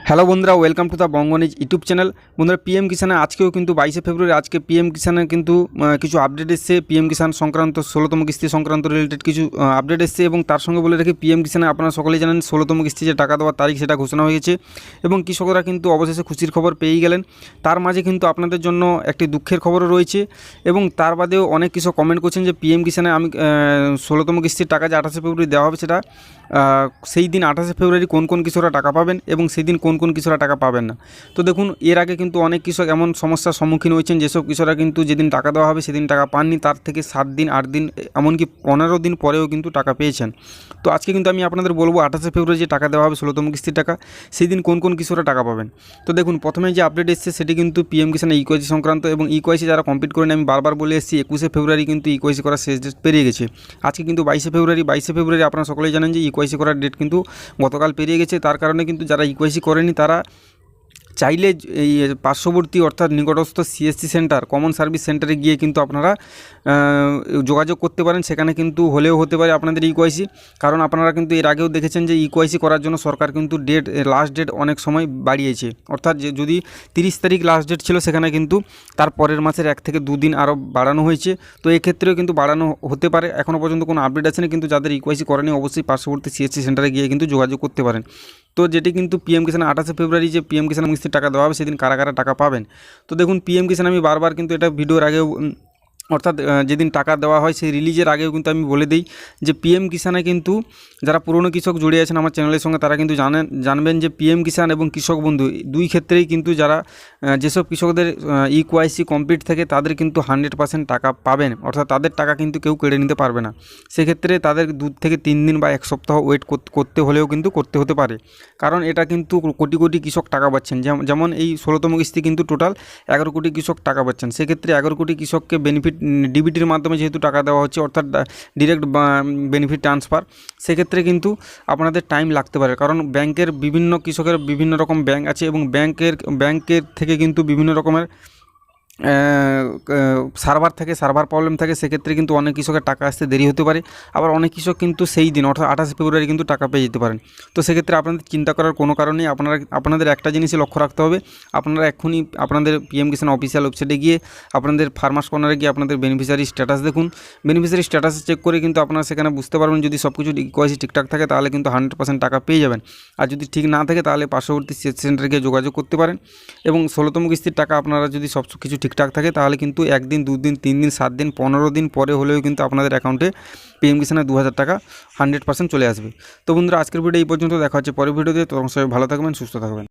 Hello বন্ধুরা, welcome to the বঙ্গনিজ YouTube channel. বন্ধুরা, পিএম কিষানে আজকেও কিন্তু 22শে ফেব্রুয়ারি আজকে পিএম কিষানের কিন্তু কিছু আপডেট এসছে। পিএম কিষান সংক্রান্ত 16তম কিস্তি সংক্রান্ত রিলেটেড কিছু আপডেট এসছে এবং তার সঙ্গে বলে রাখি, পিএম কিষানে আপনারা সকলেই জানেন 16তম কিস্তি যে টাকা দেওয়ার তারিখ সেটা ঘোষণা হয়েছে এবং কৃষকরা কিন্তু অবশেষে খুশির খবর পেয়েই গেলেন। তার মাঝে কিন্তু আপনাদের জন্য একটি দুঃখের খবরও রয়েছে এবং তার বাদেও অনেক কৃষক কমেন্ট করছেন যে পিএম কিষানে আমি 16তম কিস্তির টাকা যে 28শে ফেব্রুয়ারি দেওয়া হবে সেটা সেই দিন 28শে ফেব্রুয়ারি কোন কোন কৃষকরা টাকা পাবেন এবং সেই দিন কোন কোন কৃষকরা টাকা পাবেন না। তো দেখুন, এর আগে কিন্তু অনেক কৃষক এমন সমস্যার সম্মুখীন হয়েছেন যেসব কৃষকরা কিন্তু যেদিন টাকা দেওয়া হবে সেদিন টাকা পাননি, তার থেকে 7 দিন 8 দিন এমনকি 15 দিন পরেও কিন্তু টাকা পেয়েছেন। তো আজকে কিন্তু আমি আপনাদের বলবো 28শে ফেব্রুয়ারি যে টাকা দেওয়া হবে 16তম কিস্তির টাকা, সেই দিন কোন কোন কৃষকরা টাকা পাবেন। তো দেখুন, প্রথমে যে আপডেট এসছে সেটি কিন্তু পিএম কিষান ইকোয়াইসি সংক্রান্ত এবং ইকোয়াইসি যারা কমপ্লিট করেন, আমি বারবার বলে এসেছি 21শে ফেব্রুয়ারি কিন্তু ইকোয়াইসি করার শেষ ডেট পেরিয়ে গেছে। আজকে কিন্তু 22শে ফেব্রুয়ারি আপনারা সকলেই জানেন যে ইকোয়াইসি করার ডেট কিন্তু গতকাল পেরিয়ে গেছে। তার কারণে কিন্তু যারা ইকোয়াইসি করেনি তারা চাইলে এই পার্শ্ববর্তী অর্থাৎ নিকটস্থ সিএসসি সেন্টার, কমন সার্ভিস সেন্টারে গিয়ে কিন্তু আপনারা যোগাযোগ করতে পারেন। সেখানে কিন্তু হলেও হতে পারে আপনাদের ইকোয়াইসি, কারণ আপনারা কিন্তু এর আগেও দেখেছেন যে ইকোয়াইসি করার জন্য সরকার কিন্তু লাস্ট ডেট অনেক সময় বাড়িয়েছে। অর্থাৎ যে যদি 30 তারিখ লাস্ট ডেট ছিল, সেখানে কিন্তু তার পরের মাসের 1 থেকে 2 দিন আরও বাড়ানো হয়েছে। তো এক্ষেত্রেও কিন্তু বাড়ানো হতে পারে। এখনও পর্যন্ত কোনো আপডেট আছে না, কিন্তু যাদের ইকোয়াইসি করেনি অবশ্যই পার্শ্ববর্তী সিএসসি সেন্টারে গিয়ে কিন্তু যোগাযোগ করতে পারেন। তো যেটি কিন্তু পিএম কিষান 28শে ফেব্রুয়ারি যে পিএম কিষান কিস্তির টাকা দেওয়া হবে সেদিন কারা কারা টাকা পাবেন। তো দেখুন, পিএম কিষান আমি বারবার কিন্তু এটা ভিডিওর আগেও অর্থাৎ যেদিন টাকা দেওয়া হয় সেই রিলিজের আগেও কিন্তু আমি বলে দিই যে পিএম কিষানে কিন্তু যারা পুরনো কৃষক জুড়ে আছেন আমার চ্যানেলের সঙ্গে তারা কিন্তু জানবেন যে পিএম কিষান এবং কৃষক বন্ধু দুই ক্ষেত্রেই কিন্তু যারা যেসব কৃষকদের ইকোয়াইসি কমপ্লিট থাকে তাদের কিন্তু 100% টাকা পাবেন, অর্থাৎ তাদের টাকা কিন্তু কেউ কেড়ে নিতে পারবে না। সেক্ষেত্রে তাদের 2 থেকে 3 দিন বা 1 সপ্তাহ ওয়েট করতে হলেও কিন্তু করতে হতে পারে, কারণ এটা কিন্তু কোটি কোটি কৃষক টাকা পাচ্ছেন। যেমন এই 16তম কিস্তি কিন্তু টোটাল 11 কোটি কৃষক টাকা পাচ্ছেন। সেক্ষেত্রে 11 কোটি কৃষককে বেনিফিট ডিবিটির মাধ্যমে যেহেতু টাকা দেওয়া হচ্ছে, অর্থাৎ ডিরেক্ট বেনিফিট ট্রান্সফার, সেক্ষেত্রে কিন্তু আপনাদের টাইম লাগতে পারে, কারণ ব্যাংকের বিভিন্ন কৃষকের বিভিন্ন রকম ব্যাংক আছে এবং ব্যাংকের থেকে কিন্তু বিভিন্ন রকমের সার্ভার প্রবলেম থাকে। সেক্ষেত্রে কিন্তু অনেক কৃষকের টাকা আসতে দেরি হতে পারে, আবার অনেক কৃষক কিন্তু সেই দিন অর্থাৎ 28শে ফেব্রুয়ারি কিন্তু টাকা পেয়ে যেতে পারেন। তো সেক্ষেত্রে আপনাদের চিন্তা করার কোনো কারণ নেই। আপনাদের একটা জিনিসই লক্ষ্য রাখতে হবে, আপনারা এখনই আপনাদের পিএম কিষান অফিসিয়াল ওয়েবসাইটে গিয়ে আপনাদের ফার্মার্স কর্নারে গিয়ে আপনাদের বেনিফিশিয়ারি স্ট্যাটাস দেখুন। বেনিফিশিয়ারি স্ট্যাটাস চেক করে কিন্তু আপনারা সেখানে বুঝতে পারবেন, যদি সব কিছু ইকোয়াইসি ঠিকঠাক থাকে তাহলে কিন্তু 100% টাকা পেয়ে যাবেন, আর যদি ঠিক না থাকে তাহলে পার্শ্ববর্তী সেন্টারে গিয়ে যোগাযোগ করতে পারেন। এবং 16তম কিস্তির টাকা আপনারা যদি সব কিছু ঠিকঠাক থাকে তাহলে কিন্তু 1 দিন 2 দিন 3 দিন 7 দিন 15 দিন পরে হলেও কিন্তু আপনাদের অ্যাকাউন্টে পিএম কিষানের 2000 টাকা 100% চলে আসবে। তো বন্ধুরা, আজকের ভিডিও এই পর্যন্ত। দেখা হচ্ছে পরের ভিডিওতে। তখন সবাই ভালো থাকবেন, সুস্থ থাকবেন।